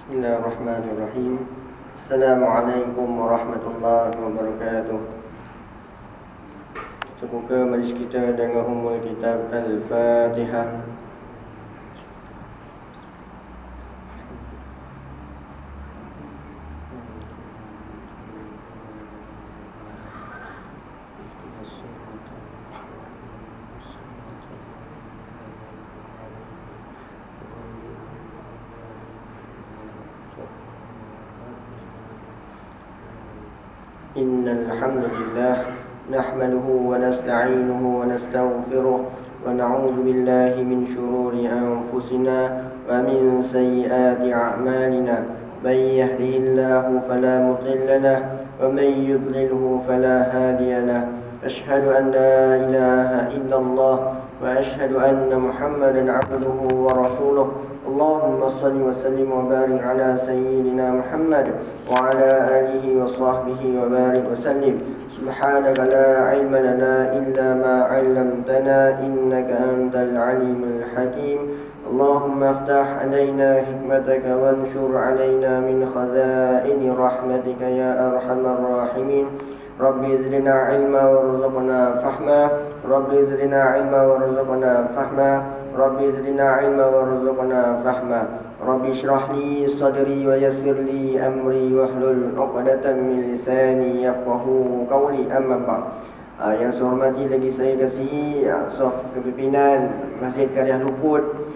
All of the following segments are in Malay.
Bismillahirrahmanirrahim. Assalamualaikum warahmatullahi wabarakatuh. Kita buka majlis kita dengan Ummul Kitab Al-Fatihah. Innal hamdalillah nahmaduhu wa nasta'inuhu wa nastaghfiruh wa na'udzu billahi min shururi anfusina wa min sayyiati a'malina. Man yahdihillahu fala mudilla lahu wa man yudlilhu fala hadiya lahu. Ashhadu an la ilaha illallah wa ashhadu anna Muhammadan 'abduhu wa rasuluh. Allahumma salli wa sallim wa barik ala sayyidina Muhammad wa ala alihi wa sahbihi wa barik wa sallim. Subhanaka la ilma lana illa ma 'allamtana innaka antal alimul hakim. Allahumma aftah alaina hikmataka wanshur alaina min khazaini rahmatika ya arhamar rahimin. Rabbi zidna ilma warzuqna fahma. Rabbi zidna ilma warzuqna fahma. Rabbi zidna ilma warzuqna fahma. Rabbi shrah li sadri wa yassir li amri wahlul 'uqdatam min lisani yafqahu qawli. Amma ba'd. Yang saya hormati lagi saya kasihi Saf Kepimpinan Masjid Karyah Luput,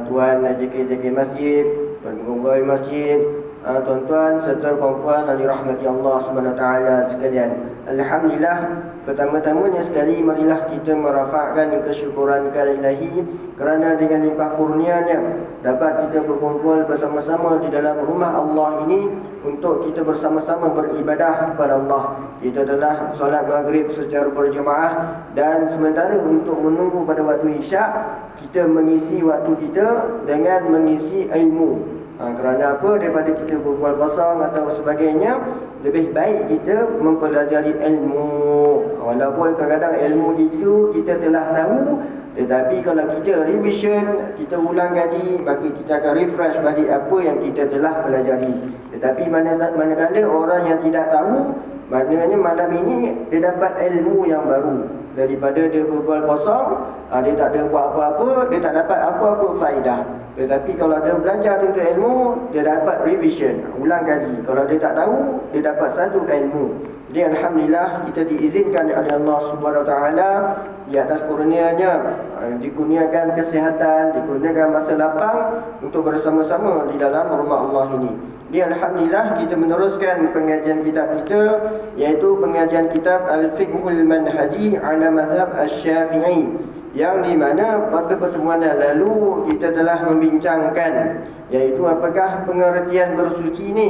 Tuan JK Masjid, Tuan Pegawai Masjid, tuan-tuan serta puan-puan yang dirahmati Allah SWT sekalian. Alhamdulillah, pertama-tamanya sekali marilah kita merafakkan kesyukuran ilahi kerana dengan limpah kurnianya dapat kita berkumpul bersama-sama di dalam rumah Allah ini untuk kita bersama-sama beribadah kepada Allah. Kita telah solat maghrib secara berjemaah dan sementara untuk menunggu pada waktu isyak, kita mengisi waktu kita dengan mengisi ilmu. Kerana apa? Daripada kita berbual kosong atau sebagainya, lebih baik kita mempelajari ilmu. Walaupun kadang-kadang ilmu itu kita telah tahu, tetapi kalau kita revision, kita ulang kaji, maka kita akan refresh balik apa yang kita telah pelajari. Tetapi manakala orang yang tidak tahu, maknanya malam ini dia dapat ilmu yang baru. Daripada dia berbual kosong, dia tak ada buat apa-apa, dia tak dapat apa-apa faedah. Tetapi kalau dia belajar tentang ilmu, dia dapat revision, ulang kaji. Kalau dia tak tahu, dia dapat satu ilmu. Jadi alhamdulillah kita diizinkan oleh Allah Subhanahu Wa Taala di atas kurnianya, dikurniakan kesihatan, dikurniakan masa lapang untuk bersama-sama di dalam rumah Allah ini. Jadi alhamdulillah kita meneruskan pengajian kitab kita, iaitu pengajian kitab Al-Fiqhul Manhaji ala Mazhab Asy-Syafi'i, yang di mana pada pertemuan yang lalu kita telah membincangkan, iaitu apakah pengertian bersuci ini.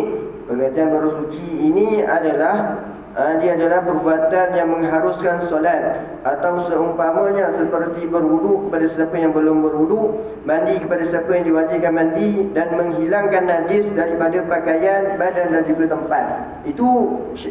Pengertian bersuci ini adalah dia adalah perbuatan yang mengharuskan solat, atau seumpamanya seperti berwuduk kepada siapa yang belum berwuduk, mandi kepada siapa yang diwajibkan mandi, dan menghilangkan najis daripada pakaian, badan dan juga tempat. Itu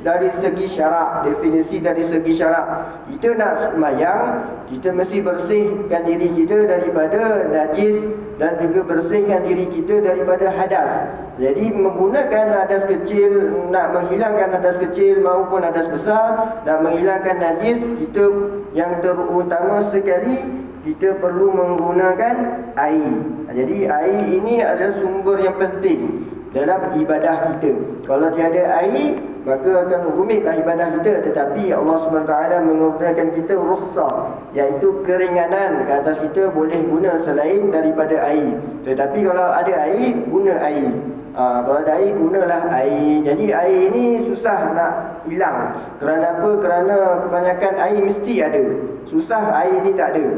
dari segi syarak, definisi dari segi syarak. Kita nak sembahyang, kita mesti bersihkan diri kita daripada najis dan juga bersihkan diri kita daripada hadas. Jadi menggunakan hadas kecil, nak menghilangkan hadas kecil maupun hadas besar, nak menghilangkan najis, kita yang terutama sekali kita perlu menggunakan air. Jadi air ini adalah sumber yang penting dalam ibadah kita. Kalau tiada air, maka akan rumitlah ibadah kita. Tetapi Allah SWT mengurniakan kita rukhsah, iaitu keringanan ke atas kita, boleh guna selain daripada air. Tetapi kalau ada air, guna air. Kalau ada air, gunalah air. Jadi air ini susah nak hilang. Kerana apa? Kerana kebanyakan air mesti ada. Susah air ni tak ada.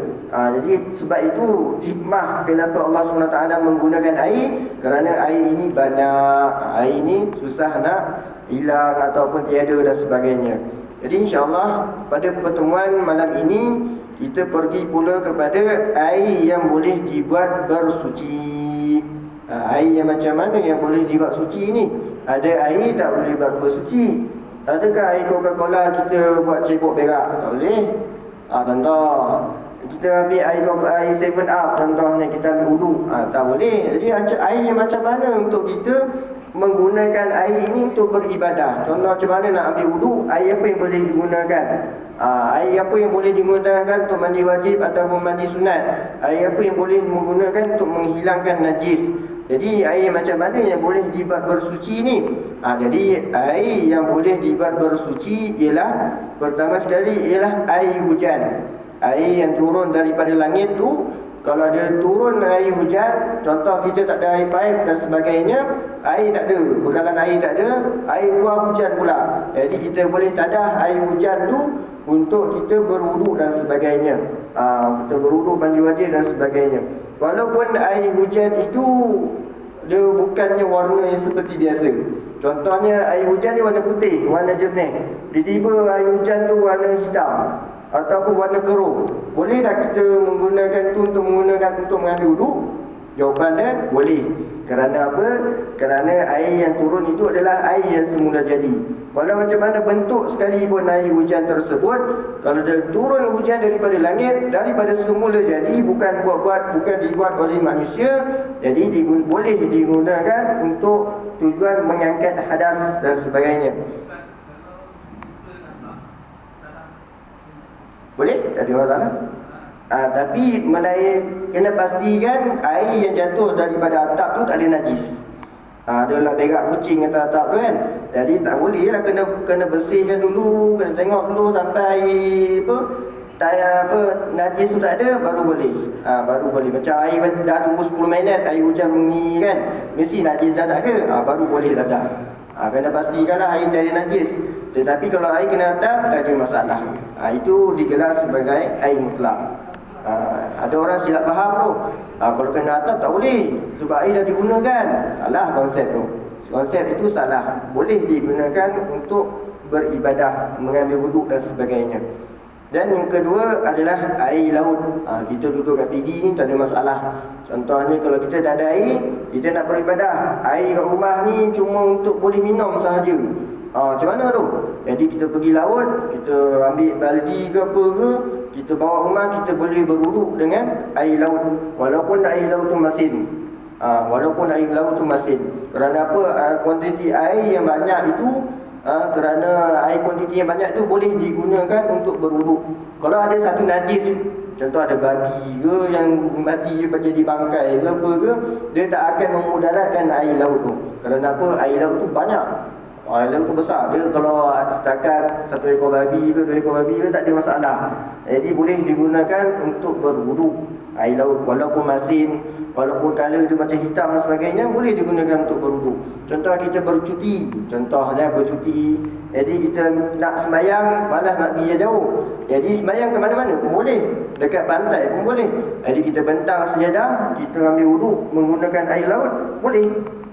Jadi sebab itu hikmah kenapa Allah SWT menggunakan air, kerana air ini banyak. Air ini susah nak hilang ataupun tiada dan sebagainya. Jadi insyaAllah pada pertemuan malam ini kita pergi pula kepada air yang boleh dibuat bersuci. Air yang macam mana yang boleh dibuat suci ni? Ada air tak boleh buat bersuci. Adakah air Coca-Cola kita buat cebok berak? Tak boleh. Contoh, Kita ambil air 7 up contohnya, kita ambil wudu, tak boleh. Jadi air macam mana untuk kita menggunakan air ini untuk beribadah? Contoh macam mana nak ambil wudu, air apa yang boleh digunakan? Air apa yang boleh digunakan untuk mandi wajib ataupun mandi sunat? Air apa yang boleh menggunakan untuk menghilangkan najis? Jadi air macam mana yang boleh dibuat bersuci ni? Jadi air yang boleh dibuat bersuci ialah, pertama sekali ialah air hujan. Air yang turun daripada langit tu, kalau dia turun air hujan, contoh kita tak ada air paip dan sebagainya, air tak ada, bekalan air tak ada, air keluar hujan pula. Jadi kita boleh tadah air hujan tu untuk kita berwuduk dan sebagainya. Kita berwuduk, mandi wajib dan sebagainya. Walaupun air hujan itu dia bukannya warna yang seperti biasa. Contohnya air hujan ni warna putih, warna jernih. Tiba-tiba air hujan tu warna hitam ataupun warna keruh. Boleh tak kita menggunakan tu untuk mengambil wuduk? Jawapannya boleh. Kerana apa? Kerana air yang turun itu adalah air yang semula jadi. Walau macam mana bentuk sekalipun air hujan tersebut, kalau dia turun hujan daripada langit, daripada semula jadi, bukan dibuat oleh manusia, jadi boleh digunakan untuk tujuan mengangkat hadas dan sebagainya. Boleh? Tak ada masalah. Tapi kena pastikan air yang jatuh daripada atap tu tak ada najis. Adalah berak kucing atas atap tu kan. Jadi tak boleh lah, kena bersihkan dulu, kena tengok dulu sampai air najis tu tak ada, baru boleh. Baru boleh. Macam air dah tunggu 10 minit air hujan ni kan, mesti najis dah tak ada, baru boleh lah dah. Kena pastikanlah air tak ada najis. Tetapi kalau air kena atap, tak ada masalah. Itu digelar sebagai air mutlak. Ada orang silap faham tu. Kalau kena atap tak boleh, sebab air dah digunakan. Salah konsep tu. Konsep itu salah. Boleh digunakan untuk beribadah, mengambil wuduk dan sebagainya. Dan yang kedua adalah air laut. Kita duduk kat pigi ni tak ada masalah. Contohnya kalau kita dah ada air, kita nak beribadah, air kat rumah ni cuma untuk boleh minum sahaja. Macam mana tu? Jadi kita pergi laut, kita ambil baldi ke apa ke, kita bawa rumah, kita boleh berwuduk dengan air laut. Walaupun air laut tu masin. Kerana apa? Kuantiti air yang banyak itu, kerana air kuantiti yang banyak tu boleh digunakan untuk berwuduk. Kalau ada satu najis, contoh ada babi ke yang mati jadi bangkai ke apa ke, dia tak akan memudaratkan air laut tu. Kerana apa? Air laut tu banyak. Air laut tu besar. Dia kalau setakat 1 ekor babi ke 2 ekor babi ke tak ada masalah. Jadi boleh digunakan untuk berwuduk. Air laut walaupun masin, walaupun color dia macam hitam dan sebagainya, boleh digunakan untuk berwuduk. Contoh kita bercuti, jadi kita nak sembahyang, malas nak pergi jauh, jadi sembahyang ke mana-mana pun boleh, dekat pantai pun boleh. Jadi kita bentang sejadah, kita ambil wuduk menggunakan air laut, boleh,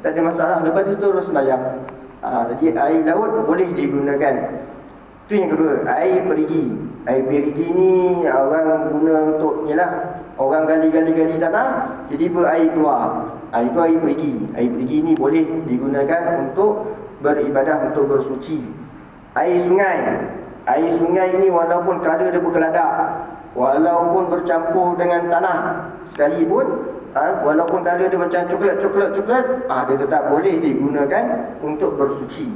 tak ada masalah. Lepas tu terus sembahyang. Jadi air laut boleh digunakan. Itu yang kedua, air perigi. Air perigi ni orang guna untuk orang gali tanah, jadi berair keluar. Itu air perigi. Air perigi ni boleh digunakan untuk beribadah, untuk bersuci. Air sungai ni walaupun kadar dia berkeladak, walaupun bercampur dengan tanah sekalipun, walaupun kadar dia macam coklat, dia tetap boleh digunakan untuk bersuci.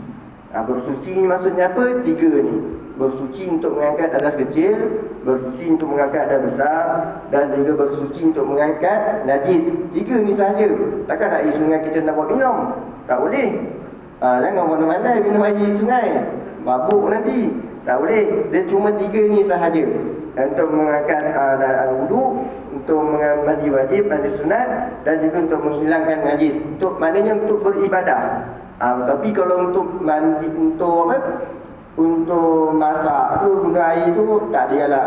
Bersuci ni maksudnya apa? 3 ni. Bersuci untuk mengangkat hadas kecil, bersuci untuk mengangkat hadas besar, dan juga bersuci untuk mengangkat najis. 3 ni sahaja. Takkan air sungai kita nak buat minum? Tak boleh. Jangan mana-mana minum air sungai, mabuk nanti. Tak boleh. Dia cuma 3 ni sahaja. Untuk mengangkat wuduk, untuk mandi wajib, mandi sunat, dan juga untuk menghilangkan najis. Maknanya untuk beribadah. Tapi kalau untuk mandi, untuk masak tu guna air tu tak ada lah.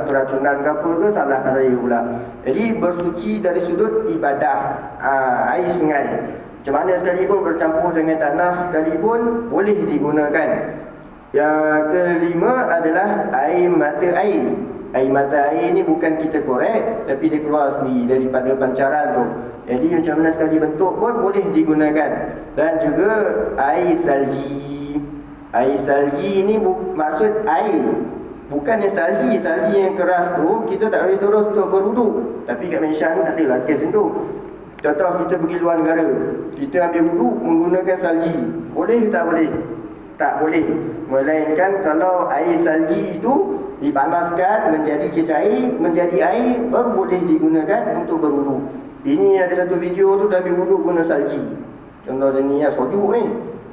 Keracunan ke apa ke, salahkan saya pula. Jadi bersuci dari sudut ibadah. Air sungai macam mana sekalipun, bercampur dengan tanah sekalipun, boleh digunakan. Yang kelima adalah air mata air. Air mata air ni bukan kita korek, tapi dia keluar sendiri daripada pancaran tu. Jadi macam mana sekali bentuk pun boleh digunakan. Dan juga air salji. Air salji ni maksud air, Bukan yang salji yang keras tu kita tak boleh terus untuk berwuduk. Tapi kat Malaysia ni tak adalah kes tu. Contoh kita pergi luar negara, kita ambil wuduk menggunakan salji. Boleh ke tak boleh? Tak boleh. Melainkan kalau air salji itu dipanaskan menjadi cecair, menjadi air, baru boleh digunakan untuk berwuduk. Ini ada satu video tu dah ambil wuduk guna salji. Contoh jenis sojuk ni.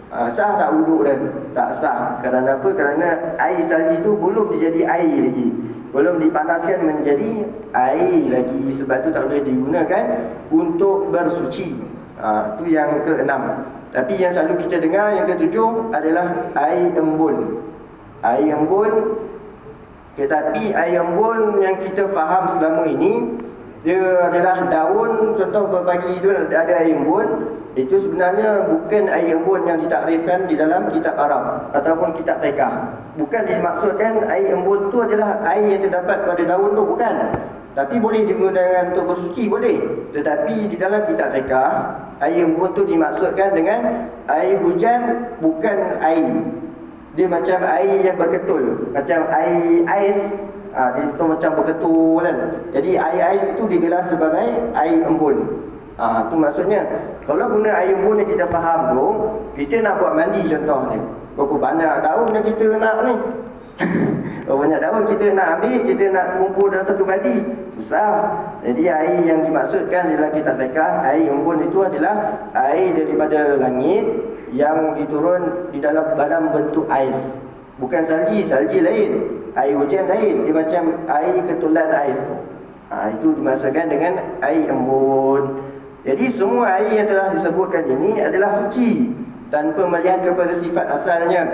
Sah tak wuduk dia? Tak sah. Kerana apa? Kerana air salji tu belum jadi air lagi, belum dipanaskan menjadi air lagi. Sebab tu tak boleh digunakan untuk bersuci. Itu yang keenam. Tapi yang selalu kita dengar yang ketujuh adalah air embun. Air embun. Tetapi air embun yang kita faham selama ini, dia adalah daun. Contoh pagi tu ada air embun. Itu sebenarnya bukan air embun yang ditakrifkan di dalam kitab Arab ataupun kitab fiqh. Bukan dimaksudkan air embun tu adalah air yang terdapat pada daun tu, bukan. Tapi boleh digunakan untuk bersuci, boleh. Tetapi di dalam kitab fiqh, air embun tu dimaksudkan dengan air hujan, bukan air. Dia macam air yang berketul, macam air ais. Dia tu macam berketul kan. Jadi air ais itu digelar sebagai air embun. Tu maksudnya. Kalau guna air embun yang kita faham tu, kita nak buat mandi contohnya, berapa banyak daun yang kita nak ni. Berapa banyak daun kita nak ambil, kita nak kumpul dalam satu mandi, susah. Jadi air yang dimaksudkan dalam kitab fiqh, air embun itu adalah air daripada langit yang diturun di dalam bentuk ais. Bukan salji lain, air hujan lain. Dia macam air ketulan ais tu. Itu dimaksudkan dengan air embun. Jadi semua air yang telah disebutkan ini adalah suci tanpa melihat kepada sifat asalnya,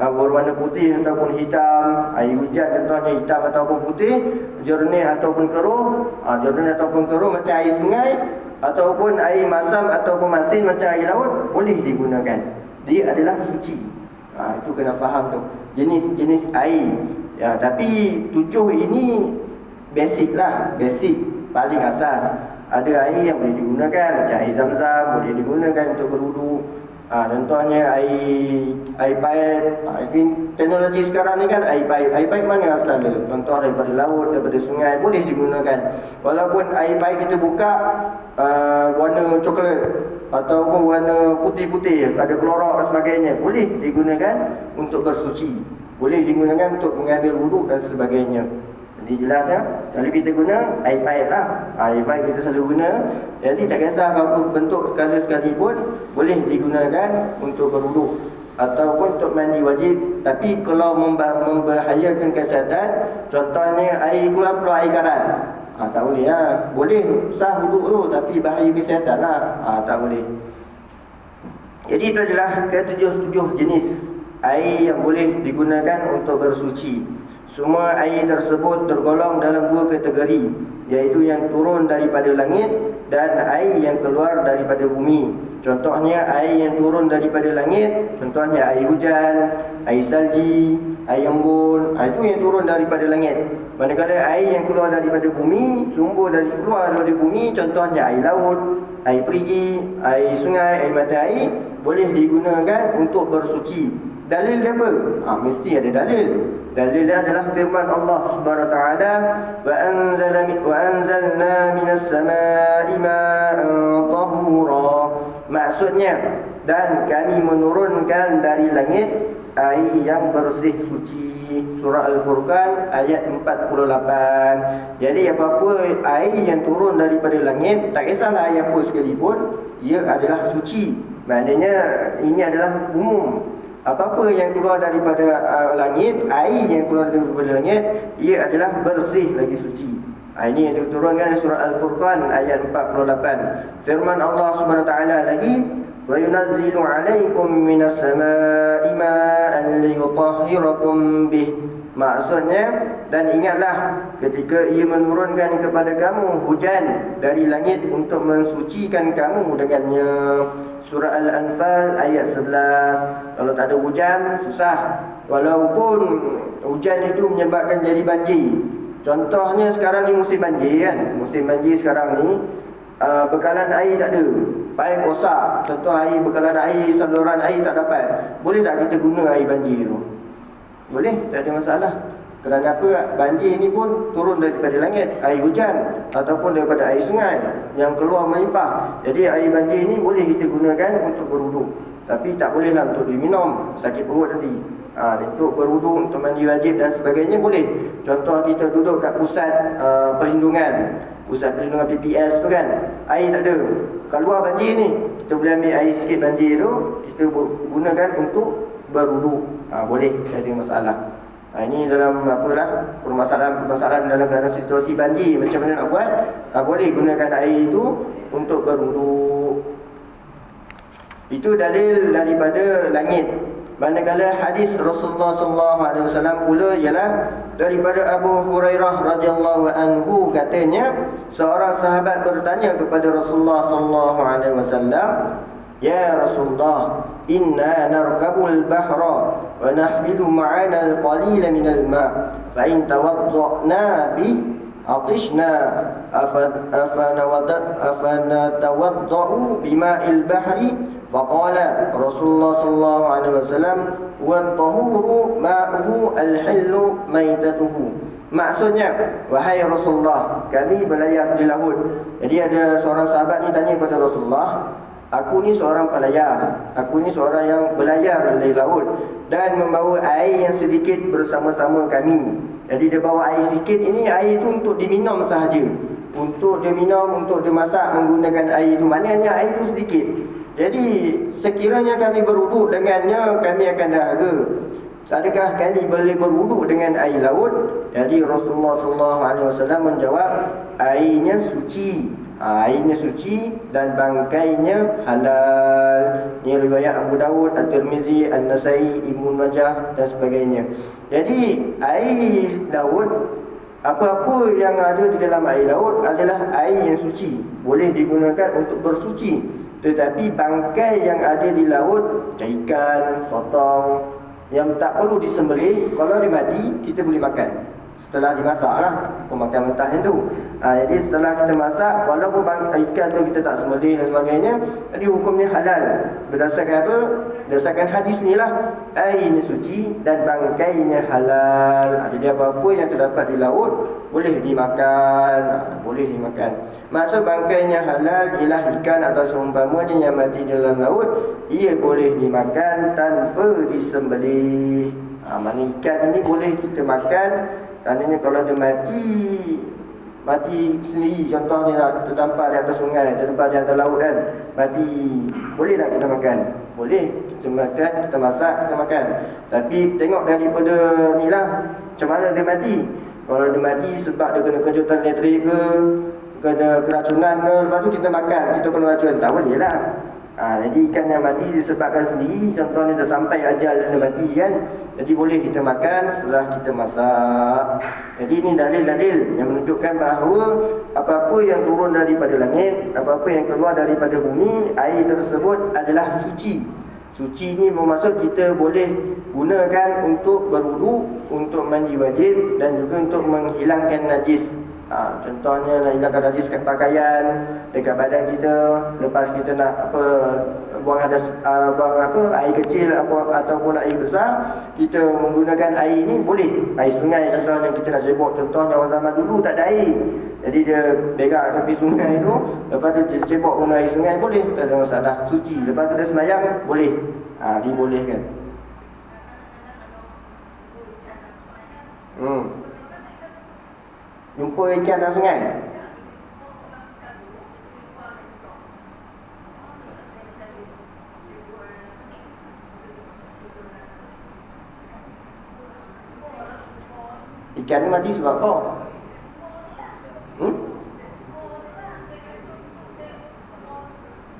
berwarna putih ataupun hitam. Air hujan contohnya hitam ataupun putih, jernih ataupun keruh. Jernih ataupun keruh macam air sungai, ataupun air masam ataupun masin macam air laut, boleh digunakan. Dia adalah suci. Itu kena faham tu, jenis-jenis air. Tapi tujuh ini basic lah, basic paling asas. Ada air yang boleh digunakan macam air zam-zam, boleh digunakan untuk berwuduk. Contohnya air paip. Teknologi sekarang ni kan air paip mana asal dia? Contoh daripada laut, daripada sungai, boleh digunakan. Walaupun air paip kita buka warna coklat ataupun warna putih-putih, ada klorak dan sebagainya, boleh digunakan untuk bersuci, boleh digunakan untuk mengambil wuduk dan sebagainya. Jadi jelas ya. Kalau kita guna air paip lah, air paip kita selalu guna. Jadi tak kisah apa bentuk sekalipun, boleh digunakan untuk berwuduk ataupun untuk mandi wajib. Tapi kalau membahayakan kesihatan, contohnya air keluar air karat, tak boleh lah. Boleh sah wuduk tu, tapi bahaya kesihatan lah, tak boleh. Jadi itu adalah ketujuh jenis air yang boleh digunakan untuk bersuci. Semua air tersebut tergolong dalam dua kategori, iaitu yang turun daripada langit dan air yang keluar daripada bumi. Contohnya air yang turun daripada langit, contohnya air hujan, air salji, air embun, itu yang turun daripada langit. Manakala air yang keluar daripada bumi, sumber keluar daripada bumi, contohnya air laut, air perigi, air sungai, air mata air, boleh digunakan untuk bersuci. Dalil dia apa? Mesti ada dalil. Dalilnya adalah firman Allah Subhanahu wa taala, wa anzalna minas samaa'i ma'an tahura. Maksudnya, dan kami menurunkan dari langit air yang bersih suci. Surah Al-Furqan ayat 48. Jadi apa-apa air yang turun daripada langit, tak kisahlah air apa sekalipun, ia adalah suci. Maknanya ini adalah umum. Apa-apa yang keluar daripada langit, air yang keluar daripada langit, ia adalah bersih lagi suci. Ini yang diturunkan dalam surah Al-Furqan ayat 48. Firman Allah Subhanahu wa taala lagi, wa yunazzilu 'alaikum minas samaa'i ma'an liyutahhirakum bih. Maksudnya, dan ingatlah ketika ia menurunkan kepada kamu hujan dari langit untuk mensucikan kamu dengannya. Surah Al-Anfal ayat 11. Kalau tak ada hujan, susah. Walaupun hujan itu menyebabkan jadi banjir. Contohnya sekarang ni musim banjir kan. Musim banjir sekarang ni, bekalan air tak ada, paip rosak. Contoh air, bekalan air, saluran air tak dapat. Boleh tak kita guna air banjir tu? Boleh, tak ada masalah. Kerana apa? Banjir ni pun turun daripada langit, air hujan ataupun daripada air sungai yang keluar melimpah. Jadi air banjir ni boleh kita gunakan untuk berwuduk, tapi tak bolehlah untuk diminum, sakit perut nanti. Untuk berwuduk, untuk mandi wajib dan sebagainya boleh. Contoh kita duduk kat pusat perlindungan, pusat perlindungan PPS tu kan, air tak ada, keluar banjir ni, kita boleh ambil air sikit banjir tu, kita gunakan untuk berwuduk. Boleh, tak ada masalah. Ini dalam apalah permasalahan dalam keadaan situasi banjir, macam mana nak buat? Boleh gunakan air itu untuk berwuduk. Itu dalil daripada langit. Manakala hadis Rasulullah SAW pula ialah daripada Abu Hurairah radhiyallahu anhu, katanya seorang sahabat bertanya kepada Rasulullah SAW, "Ya Rasulullah, inna narkabul bahra wa nahmilu ma'ana al-qalila minal ma' fa in tawadda'na bi atishna afanatawadda'u bima'il bahri." Faqala Rasulullah sallallahu alaihi wasallam, "Wa tahuru ma'uhu al-hillu maitatuhu." Maksudnya, wahai Rasulullah, kami berlayar di laut. Jadi ada seorang sahabat ni tanya kepada Rasulullah, "Aku ni seorang pelayar, aku ni seorang yang berlayar di laut dan membawa air yang sedikit bersama-sama kami." Jadi dia bawa air sikit, ini air itu untuk diminum sahaja, untuk diminum, untuk dimasak menggunakan air itu. Maknanya air itu sedikit. Jadi sekiranya kami berwuduk dengannya, kami akan dahaga. Adakah kami boleh berwuduk dengan air laut? Jadi Rasulullah SAW menjawab, airnya suci. Airnya suci dan bangkainya halal. Ini riwayat Abu Dawud, At-Tirmizi, An-Nasai, Ibnu Majah dan sebagainya. Jadi air laut, apa-apa yang ada di dalam air laut adalah air yang suci, boleh digunakan untuk bersuci. Tetapi bangkai yang ada di laut, ikan, sotong, yang tak perlu disembelih, kalau dia mati, kita boleh makan setelah dimasak lah, pemakan mentahnya tu. Jadi setelah kita masak, walaupun ikan tu kita tak sembelih dan sebagainya, jadi hukumnya halal. Berdasarkan apa? Berdasarkan hadis ni lah, airnya suci dan bangkainya halal. Jadi apa-apa yang terdapat di laut boleh dimakan, boleh dimakan. Maksud bangkainya halal ialah ikan atau seumpamanya yang mati dalam laut, ia boleh dimakan tanpa disembelih. Mana ikan ini boleh kita makan. Tandanya kalau dia mati sendiri, contohnya terdampar di atas sungai, terdampar di atas laut kan, mati, boleh tak kita makan? Boleh, kita makan, kita masak, kita makan. Tapi tengok daripada ni lah, macam mana dia mati. Kalau dia mati sebab dia kena kejutan elektrik ke, kena keracunan ke, lepas tu kita makan, kita kena racun, tak boleh lah. Jadi ikan yang mati disebabkan sendiri, contohnya dah sampai ajal dia mati kan, jadi boleh kita makan setelah kita masak. Jadi ini dalil-dalil yang menunjukkan bahawa apa-apa yang turun daripada langit, apa-apa yang keluar daripada bumi, air tersebut adalah suci. Suci ni bermaksud kita boleh gunakan untuk berwuduk, untuk mandi wajib dan juga untuk menghilangkan najis. Contohnya nak hilangkan najis kat pakaian, dekat badan kita, lepas kita nak buang air kecil ataupun air besar, kita menggunakan air ni boleh. Air sungai contohnya, kita nak cebok, contohnya orang zaman dulu tak ada air, jadi dia berak tepi sungai tu, lepas tu dia cebok guna air sungai, boleh, tak ada masalah, suci. Lepas tu dia sembahyang, boleh, dibolehkan. Jumpa ikan dalam sungai. Ikan ni mati sebab apa?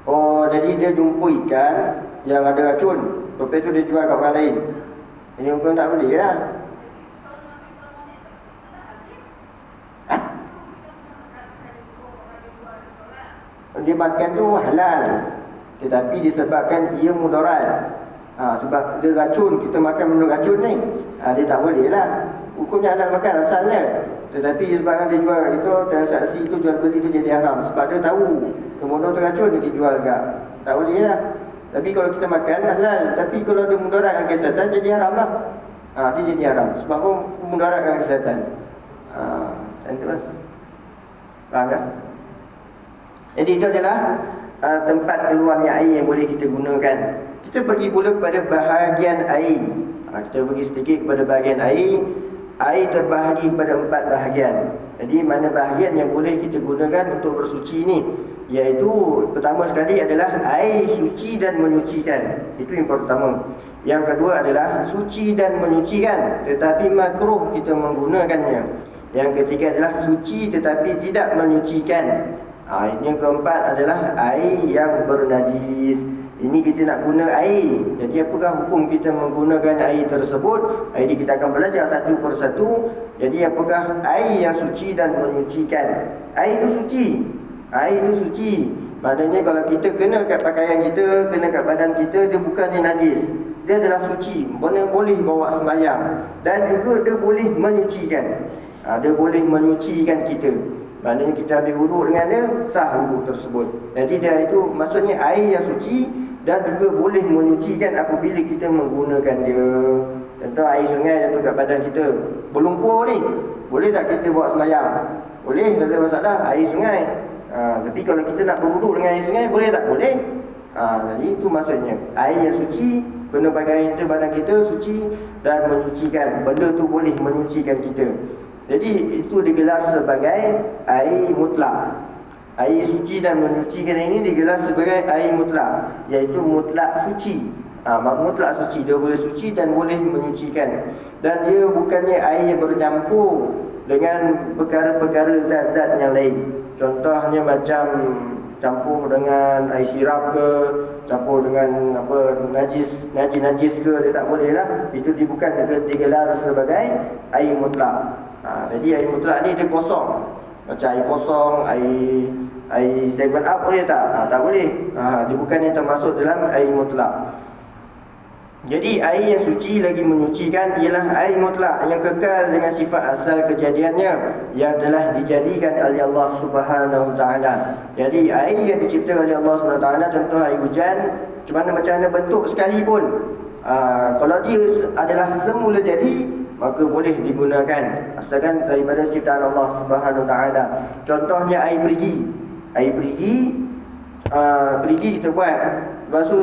Oh, jadi dia jumpa ikan yang ada racun, lepas tu dia jual kat orang lain. Ini hukum tak boleh lah. Dia makan tu halal, tetapi disebabkan ia mudarat. Sebab dia racun, kita makan benda racun ni, dia tak boleh lah. Hukumnya halal makan asalnya, tetapi sebabkan dia jual itu, transaksi itu, jual beli itu jadi haram. Sebab dia tahu benda tu racun, dia jual juga, tak boleh lah. Tapi kalau kita makan halal, tapi kalau dia mudarat dengan kesihatan, jadi haram lah. Dia jadi haram. Sebab apa? Memudaratkan kesihatan. Macam tu lah. Faham tak? Jadi itu adalah tempat keluarnya air yang boleh kita gunakan. Kita pergi pula kepada bahagian air. Kita pergi sedikit kepada bahagian air. Air terbahagi kepada 4 bahagian. Jadi mana bahagian yang boleh kita gunakan untuk bersuci ni? Iaitu pertama sekali adalah air suci dan menyucikan. Itu yang pertama. Yang kedua adalah suci dan menyucikan, tetapi makruh kita menggunakannya. Yang ketiga adalah suci tetapi tidak menyucikan. Yang keempat adalah air yang bernajis. Ini kita nak guna air. Jadi apakah hukum kita menggunakan air tersebut? Ini kita akan belajar satu persatu. Jadi apakah air yang suci dan menyucikan? Air itu suci. Air itu suci. Maknanya kalau kita kena kat pakaian kita, kena kat badan kita, dia bukannya najis. Dia adalah suci. Boleh bawa sembahyang. Dan juga dia boleh menyucikan. Dia boleh menyucikan kita. Maknanya kita ambil wuduk dengan dia, sah wuduk tersebut. Jadi dia itu maksudnya air yang suci dan juga boleh menyucikan apabila kita menggunakan dia. Contoh air sungai jatuh kat badan kita, berlumpur ni, boleh tak kita buat sembahyang? Boleh, tak ada masalah, air sungai. Tapi kalau kita nak berwuduk dengan air sungai, boleh tak? Boleh. Jadi itu maksudnya air yang suci, kena pakai kita, badan kita suci dan menyucikan. Benda tu boleh menyucikan kita. Jadi itu digelar sebagai air mutlak. Air suci dan menyucikan ini digelar sebagai air mutlak, iaitu mutlak suci. Mutlak suci, dia boleh suci dan boleh menyucikan. Dan dia bukannya air yang bercampur dengan perkara-perkara zat-zat yang lain. Contohnya macam campur dengan air sirap ke, campur dengan najis ke, dia tak boleh lah. Itu bukan digelar sebagai air mutlak. Jadi air mutlak ni dia kosong. Macam air kosong, air 7up boleh tak? Tak boleh. Dia bukan yang termasuk dalam air mutlak. Jadi air yang suci lagi menyucikan ialah air mutlak yang kekal dengan sifat asal kejadiannya yang telah dijadikan oleh Allah Subhanahu Taala. Jadi air yang dicipta oleh Allah Subhanahu Taala, contoh air hujan, macam mana bentuk sekalipun, kalau dia adalah semula jadi, maka boleh digunakan asalkan daripada ciptaan Allah Subhanahu Taala. Contohnya air perigi. Air perigi kita buat. Lepas tu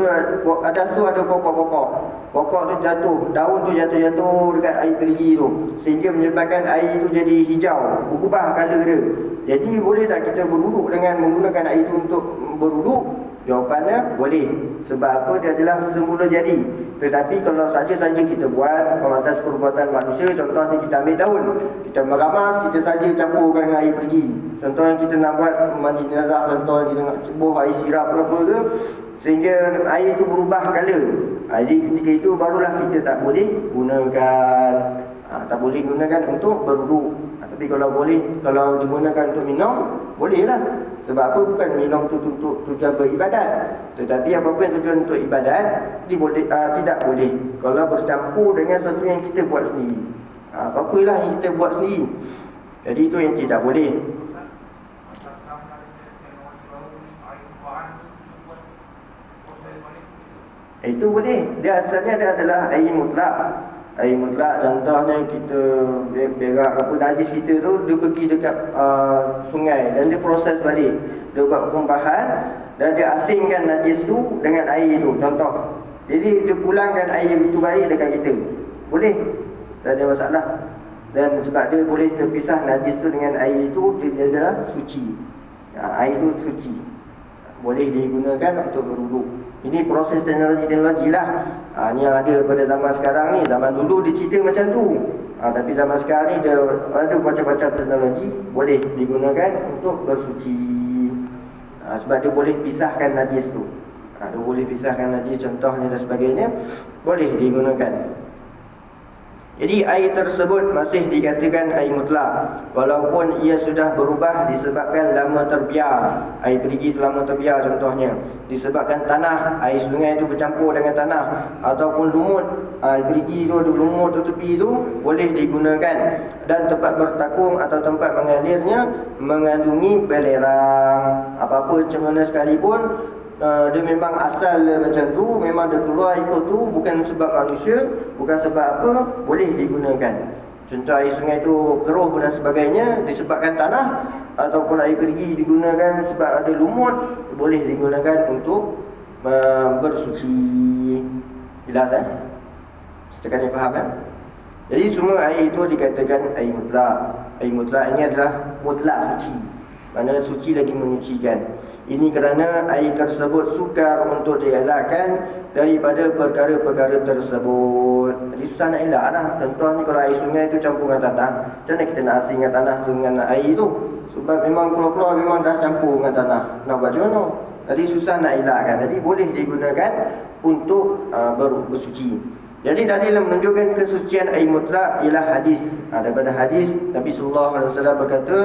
atas tu ada pokok-pokok. Pokok tu jatuh, daun tu jatuh dekat air perigi tu, sehingga menyebabkan air tu jadi hijau, berubah color dia. Jadi boleh tak kita berwuduk dengan menggunakan air itu untuk berwuduk? Jawapannya boleh. Sebab apa? Dia adalah semula jadi. Tetapi kalau saja-saja kita buat atas perbuatan manusia, contohnya kita ambil daun, kita meramas, kita saja campurkan dengan air pergi. Contohnya kita nak buat mandi jenazah, contohnya kita nak cebuh air sirap ke apa ke, sehingga air itu berubah color. Jadi ketika itu barulah kita tak boleh gunakan. Tak boleh gunakan untuk berwuduk. Tapi kalau boleh, kalau digunakan untuk minum, bolehlah. Sebab apa? Bukan minum tu untuk tujuan beribadat. Tetapi apapun yang tujuan untuk ibadat, tidak boleh kalau bercampur dengan sesuatu yang kita buat sendiri. Apa-apalah yang kita buat sendiri. Jadi itu yang tidak boleh. Itu boleh. Dia asalnya dia adalah air mutlak. Air mutlak contohnya kita berak apa najis kita tu, dia pergi dekat sungai dan dia proses balik. Dia buat perumpahan dan dia asingkan najis tu dengan air tu, contoh. Jadi dia pulangkan air itu balik dekat kita. Boleh. Tak ada masalah. Dan sebab dia boleh terpisah najis tu dengan air itu, dia adalah suci. Air itu suci. Boleh digunakan untuk berwuduk. Ini proses teknologi lah. Ini yang ada pada zaman sekarang ni. Zaman dulu dia cerita macam tu. Tapi zaman sekarang ni dia ada macam-macam teknologi boleh digunakan untuk bersuci. Sebab dia boleh pisahkan najis tu. Dia boleh pisahkan najis, contohnya dan sebagainya, boleh digunakan. Jadi air tersebut masih dikatakan air mutlak walaupun ia sudah berubah disebabkan lama terbiar. Air perigi itu lama terbiar contohnya, disebabkan tanah, air sungai itu bercampur dengan tanah ataupun lumut. Air perigi itu ada lumut di tepi itu, boleh digunakan. Dan tempat bertakung atau tempat mengalirnya mengandungi belerang. Apa-apa macam mana sekalipun, dia memang asal dia macam tu, memang dia keluar ikut tu, bukan sebab manusia, bukan sebab apa, boleh digunakan. Contoh air sungai tu keruh dan sebagainya disebabkan tanah, ataupun air pergi digunakan sebab ada lumut, boleh digunakan untuk bersuci. Jelas setakat ni faham Jadi semua air itu dikatakan air mutlak. Air mutlak ini adalah mutlak suci, mana suci lagi menyucikan. Ini kerana air tersebut sukar untuk dielakkan daripada perkara-perkara tersebut. Jadi susah nak elak lah. Contoh ni kalau air sungai tu campur dengan tanah, macam mana kita nak asingkan tanah tu dengan air tu? Sebab memang keluar-keluar memang dah campur dengan tanah. Nak buat macam mana? Jadi susah nak elakkan. Jadi boleh digunakan untuk bersuci. Jadi dalil yang menunjukkan kesucian air mutlak ialah hadis. Daripada hadis Nabi sallallahu alaihi wasallam berkata,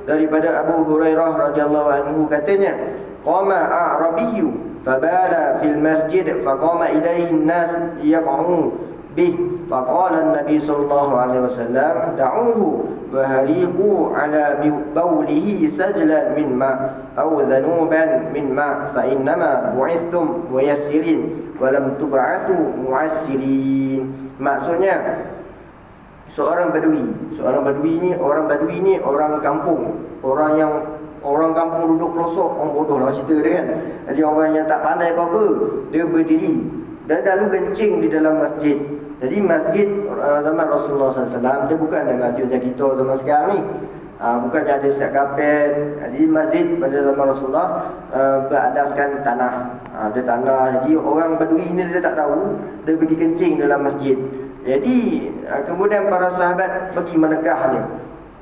daripada Abu Hurairah radhiyallahu anhu katanya, qama a'rabiyyu fabala fil masjid faqama ilaihi an-nas yaq'u bih faqala an-nabi sallallahu alaihi wasallam da'uhu wa hariqu ala bawlihi sajlan min ma' aw dhanuban min ma' fa innama bu'ithtum muyassirin wa lam tub'athu mu'assirin. Maksudnya Seorang badui ni orang kampung, orang kampung duduk pelosok, orang bodoh lah cerita dia kan. Jadi orang yang tak pandai apa-apa, dia berdiri dan lalu kencing di dalam masjid. Jadi masjid zaman Rasulullah SAW, dia bukan ada masjid macam kita zaman sekarang ni. Bukannya ada siap kapet. Jadi masjid pada zaman Rasulullah beradaskan tanah. Ada tanah. Jadi orang badui ni dia tak tahu, dia pergi kencing dalam masjid. Jadi kemudian para sahabat pergi menegahnya.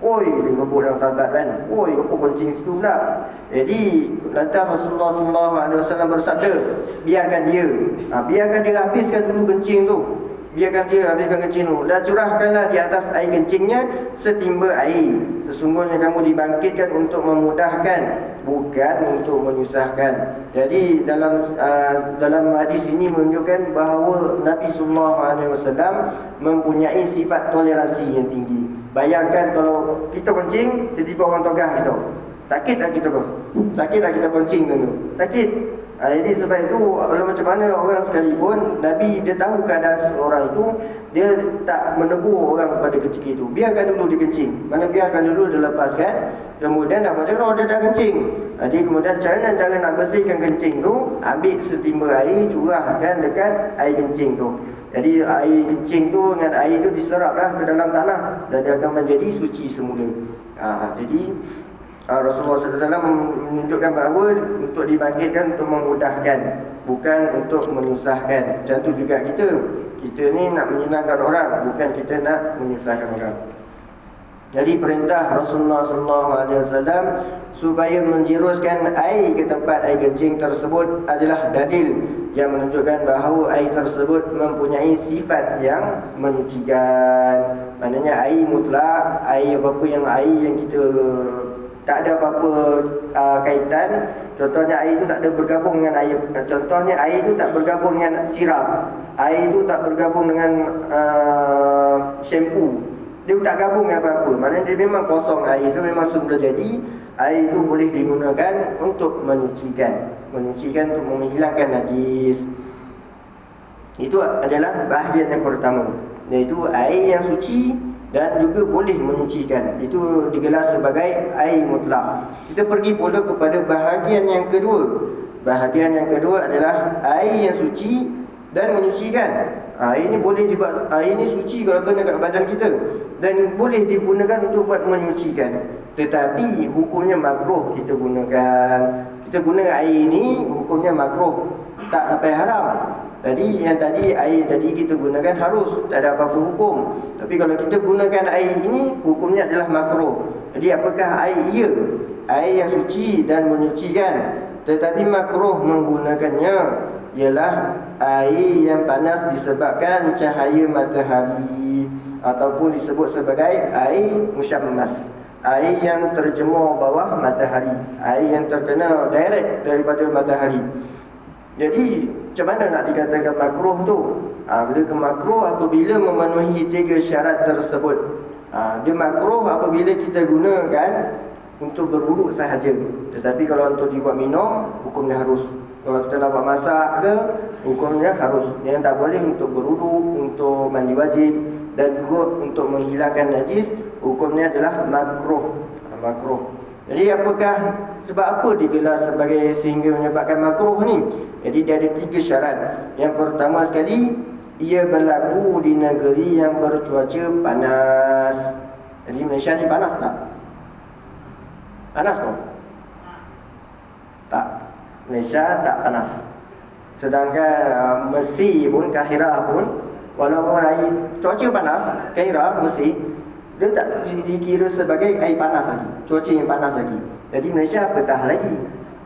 Oi, dia kebut dengan sahabat kan. Oi, apa kencing situ pula? Jadi lantas Rasulullah SAW bersabda, biarkan dia habiskan dulu kencing tu. Biarkan dia habiskan kencing tu. Dan curahkanlah di atas air kencingnya setimba air. Sesungguhnya kamu dibangkitkan untuk memudahkan, bukan untuk menyusahkan. Jadi dalam hadis ini menunjukkan bahawa Nabi SAW mempunyai sifat toleransi yang tinggi. Bayangkan kalau kita kencing, tiba-tiba orang togah kita. Sakit tak kita kau? Sakit tak kita kencing tu? Sakit. Jadi sebab itu, walau macam mana orang sekalipun, Nabi dia tahu keadaan seorang itu, dia tak menegur orang pada ketika itu. Biarkan dulu dia kencing. Mana biarkan dulu dia lepaskan. Kemudian apa dia? Dia dah kencing. Jadi kemudian cara nak bersihkan kencing tu, ambil setimba air, curahkan dekat air kencing tu. Jadi air kencing tu dengan air tu diseraplah ke dalam tanah dan dia akan menjadi suci semula. Jadi Rasulullah SAW menunjukkan bahawa untuk dibangkitkan untuk memudahkan, bukan untuk menyusahkan. Macam tu juga kita ni nak menyenangkan orang, bukan kita nak menyusahkan orang. Jadi perintah Rasulullah SAW supaya menjiruskan air ke tempat air kencing tersebut adalah dalil yang menunjukkan bahawa air tersebut mempunyai sifat yang menyucikan. Maknanya air mutlak, air apa-apa yang kita tak ada apa-apa kaitan. Contohnya air itu tak ada bergabung dengan air. Contohnya air itu tak bergabung dengan sirap. Air itu tak bergabung dengan shampoo. Dia tak gabung dengan apa-apa. Maknanya dia memang kosong, air itu memang sudah jadi. Air itu boleh digunakan untuk menyucikan untuk menghilangkan najis. Itu adalah bahagian yang pertama, iaitu air yang suci dan juga boleh menyucikan. Itu digelar sebagai air mutlak. Kita pergi pula kepada bahagian yang kedua. Bahagian yang kedua adalah air yang suci dan menyucikan. Air ini suci kalau kena kat badan kita dan boleh digunakan untuk buat menyucikan. Tetapi hukumnya makruh kita gunakan. Kita guna air ini hukumnya makruh, tak sampai haram. Jadi yang tadi air tadi kita gunakan harus, tak ada apa-apa hukum. Tapi kalau kita gunakan air ini, hukumnya adalah makruh. Jadi apakah air? Air yang suci dan menyucikan. Tetapi makruh menggunakannya ialah air yang panas disebabkan cahaya matahari, ataupun disebut sebagai air musyammas, air yang terjemur bawah matahari, air yang terkena direct daripada matahari. Jadi macam mana nak dikatakan makruh tu? Dia makruh apabila memenuhi 3 syarat tersebut. Dia makruh apabila kita gunakan untuk berwuduk sahaja. Tetapi kalau untuk dibuat minum, hukumnya harus. Kalau kita nak buat masak ke, hukumnya harus. Yang tak boleh untuk berwuduk, untuk mandi wajib, dan juga untuk menghilangkan najis, hukumnya adalah makruh. Makruh. Jadi apakah, sebab apa digelar sebagai sehingga menyebabkan makruh ni? Jadi dia ada 3 syarat. Yang pertama sekali, ia berlaku di negeri yang bercuaca panas. Jadi Malaysia ni panas tak? Panas kau? Tak. Malaysia tak panas. Sedangkan Mesir pun, Kahirah pun, walaupun air cuaca panas, Kahirah, Mesir, dia tak dikira sebagai air panas lagi, cuaca yang panas lagi. Jadi Malaysia betah lagi.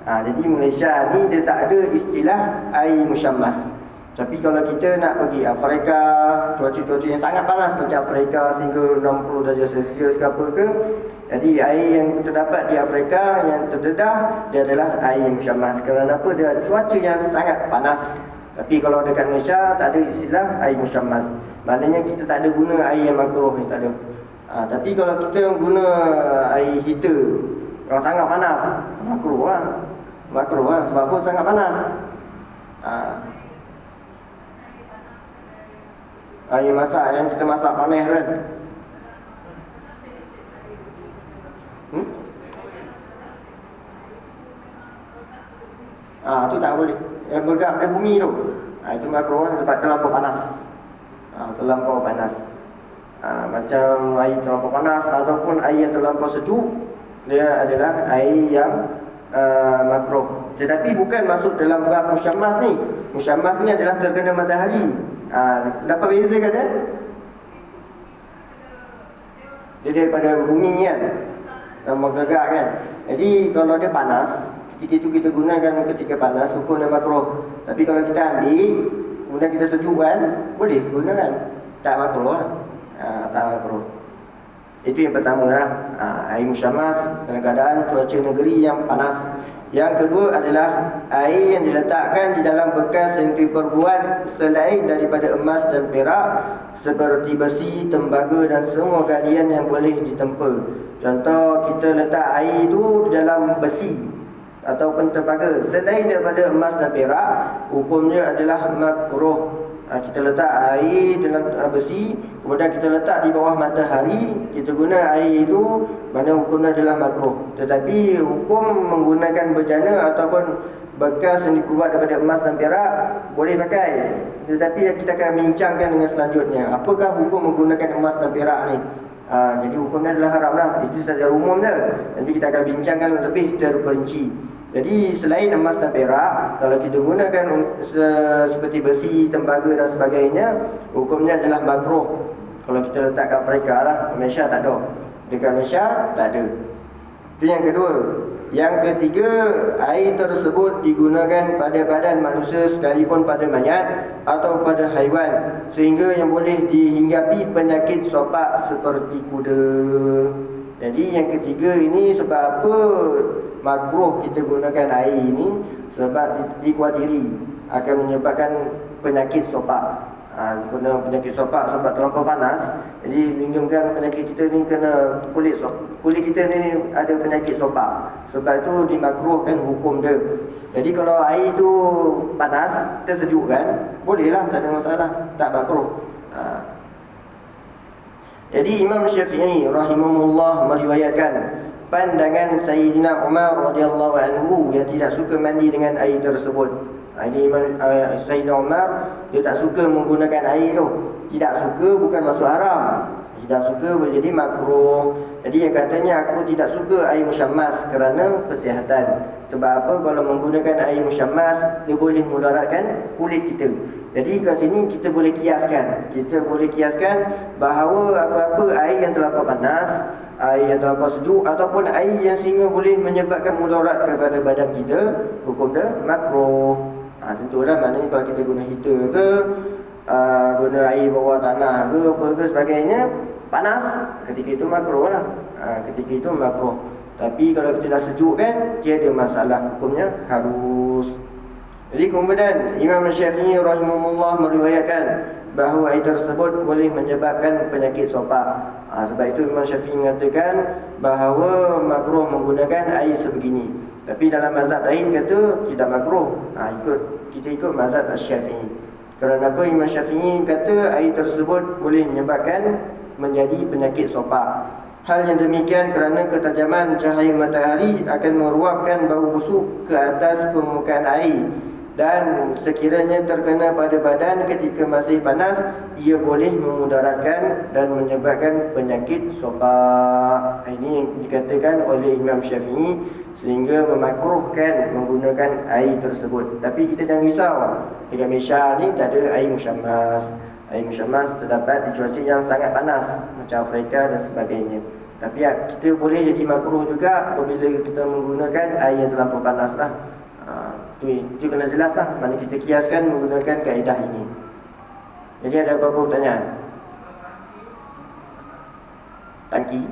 Jadi Malaysia ni dia tak ada istilah air musyammas. Tapi kalau kita nak pergi Afrika, cuaca-cuaca yang sangat panas macam Afrika sehingga 60 darjah Celsius ke apa ke, jadi air yang terdapat di Afrika yang terdedah, dia adalah air musyammas. Kerana apa? Dia cuaca yang sangat panas. Tapi kalau dekat Malaysia tak ada istilah air musyammas. Maknanya kita tak ada guna air yang makruh ni, tak ada. Tapi kalau kita guna air heater yang sangat panas, makruh lah. Makruh lah. Sebab apa sangat panas? Air masak yang kita masak panas kan. Tu tak boleh. Yang bergerak pada bumi tu, itu makruh sebab terlampau panas. Terlampau panas. Macam air terlampau panas ataupun air yang terlampau sejuk, dia adalah air yang makruh. Tetapi bukan masuk dalam bab musyammas ni. Musyammas ni adalah terkena matahari. Dapat beza kan dia? Jadi daripada bumi kan, bergerak kan. Jadi kalau dia panas, ketika itu kita gunakan ketika panas, hukum dia makruh. Tapi kalau kita ambil, kemudian kita sejukkan, boleh gunakan. Tak makruh lah. Tak makruh. Itu yang pertama lah. Air musyammas dalam keadaan cuaca negeri yang panas. Yang kedua adalah air yang diletakkan di dalam bekas yang diperbuat selain daripada emas dan perak, seperti besi, tembaga dan semua galian yang boleh ditempa. Contoh, kita letak air itu di dalam besi ataupun tembaga selain daripada emas dan perak, hukumnya adalah makruh. Kita letak air dalam besi, kemudian kita letak di bawah matahari, kita guna air itu, mana hukumnya adalah makruh. Tetapi hukum menggunakan bejana ataupun bekas yang diperbuat daripada emas dan perak boleh pakai. Tetapi kita akan bincangkan dengan selanjutnya, apakah hukum menggunakan emas dan perak ni. Jadi hukumnya adalah haram lah. Itu secara umum je. Nanti kita akan bincangkan lebih terperinci. Jadi selain emas dan perak, kalau kita gunakan seperti besi, tembaga dan sebagainya, hukumnya adalah makruh. Kalau kita letak kat Afrika lah, Malaysia tak ada. Dekat Malaysia tak ada. Itu yang kedua. Yang ketiga, air tersebut digunakan pada badan manusia sekalipun pada mayat atau pada haiwan, sehingga yang boleh dihinggapi penyakit sopak seperti kuda. Jadi yang ketiga ini sebab apa makruh kita gunakan air ini? Sebab dikuatiri akan menyebabkan penyakit sopak. Kena penyakit sopak sebab terlampau panas. Jadi lindungkan penyakit kita ni kena kulit kita ni ada penyakit sopak. Sebab itu dimakruhkan hukum dia. Jadi kalau air tu panas, kita sejukkan, bolehlah, tak ada masalah, tak makruh. Jadi Imam Syafi'i rahimahullah meriwayatkan pandangan Sayyidina Umar radhiyallahu anhu yang tidak suka mandi dengan air tersebut. Jadi Sayyidina Umar dia tak suka menggunakan air tu. Tidak suka bukan masuk haram. Tidak suka boleh jadi makruh. Jadi dia katanya, aku tidak suka air musyammas kerana kesihatan. Sebab apa? Kalau menggunakan air musyammas, dia boleh mudaratkan kulit kita. Jadi kat sini kita boleh kiaskan. Kita boleh kiaskan bahawa apa-apa air yang terlampau panas, air yang terlampau sejuk ataupun air yang sehingga boleh menyebabkan mudarat kepada badan kita, hukum dia makruh. Tentulah maknanya kalau kita guna heater ke, guna air bawah tanah ke, apa ke sebagainya, panas, ketika itu makruh lah. Ketika itu makruh. Tapi kalau kita dah sejuk kan, tiada masalah, hukumnya harus. Jadi kemudian Imam Syafi'i rahimahullah meriwayatkan bahawa air tersebut boleh menyebabkan penyakit sopak. Sebab itu Imam Syafi'i mengatakan bahawa makruh menggunakan air sebegini. Tapi dalam mazhab lain kata tidak makruh. Kita ikut mazhab Syafi'i. Kerana apa? Imam Syafi'i kata air tersebut boleh menyebabkan menjadi penyakit sopak. Hal yang demikian kerana ketajaman cahaya matahari akan meruapkan bau busuk ke atas permukaan air, dan sekiranya terkena pada badan ketika masih panas, ia boleh memudaratkan dan menyebabkan penyakit sopak. Ini yang dikatakan oleh Imam Syafi'i sehingga memakruhkan menggunakan air tersebut. Tapi kita jangan risau, dekat Malaysia ni tak ada air musyammas. Air musyammas terdapat di cuaca yang sangat panas macam Afrika dan sebagainya. Tapi kita boleh jadi makruh juga apabila kita menggunakan air yang terlampau panas lah. Itu kena jelas lah. Mana kita kiaskan menggunakan kaedah ini. Jadi ada beberapa pertanyaan. Tangki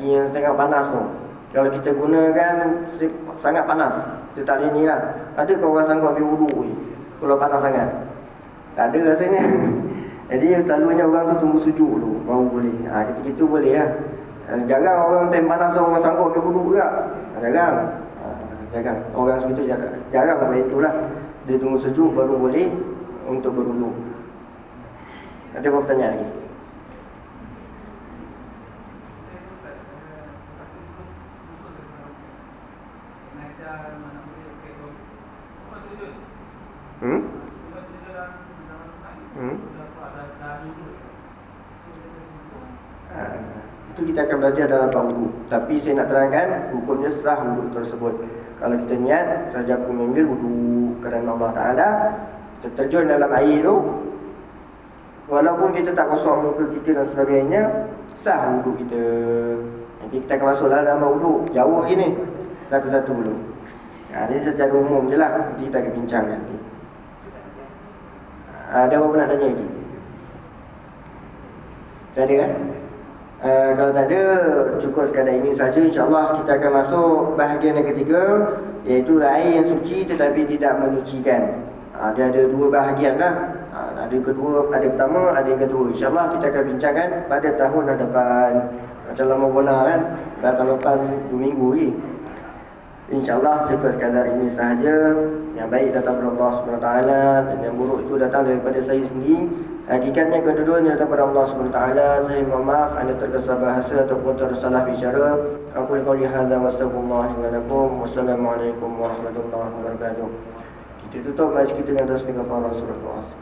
yang setengah panas tu, kalau kita gunakan sangat panas, kita tak boleh ni lah. Ada kau orang sanggup ambil wudu kalau panas sangat? Tak ada rasanya. Jadi selalunya orang tu tunggu sejuk dulu baru boleh. Kita boleh lah. Jarang orang time panas tu orang sanggup ambil wudu juga. Jarang. Orang segitu jarang macam itulah. Dia tunggu sejuk baru boleh untuk berwudu. Ada apa pertanyaan lagi? Itu kita akan belajar dalam bab wudu. Tapi saya nak terangkan hukumnya sah wudu tersebut. Kalau kita niat saja aku mengambil wudu kerana Allah Ta'ala, kita terjun dalam air tu, walaupun kita tak kosong muka kita dan sebagainya, sah wudu kita. Nanti kita akan masuk dalam wudu. Jauh lagi ni, satu-satu dulu. Ini secara umum je lah. Nanti kita akan bincang nanti. Ada apa nak tanya lagi? Saya ada kan? Kalau tak ada, cukup sekadar ini saja. InsyaAllah kita akan masuk bahagian yang ketiga, iaitu air yang suci tetapi tidak menyucikan. Dia ada dua bahagian lah. Ada pertama, ada yang kedua. InsyaAllah kita akan bincangkan pada tahun depan. Macam lama bola kan, tahun depan 2 minggu lagi. InsyaAllah cukup sekadar ini sahaja. Yang baik datang dari Allah SWT, dan yang buruk itu datang daripada saya sendiri. Hakikatnya kedua-duanya datang daripada Allah SWT. Saya mohon maaf anda terkesah bahasa ataupun tersalah bicara. Aku qouli hadza wa astaghfirullah li wa lakum. Wassalamualaikum warahmatullahi wabarakatuh. Kita tutup majlis kita dengan tasbih kafarah surah Al-Asr.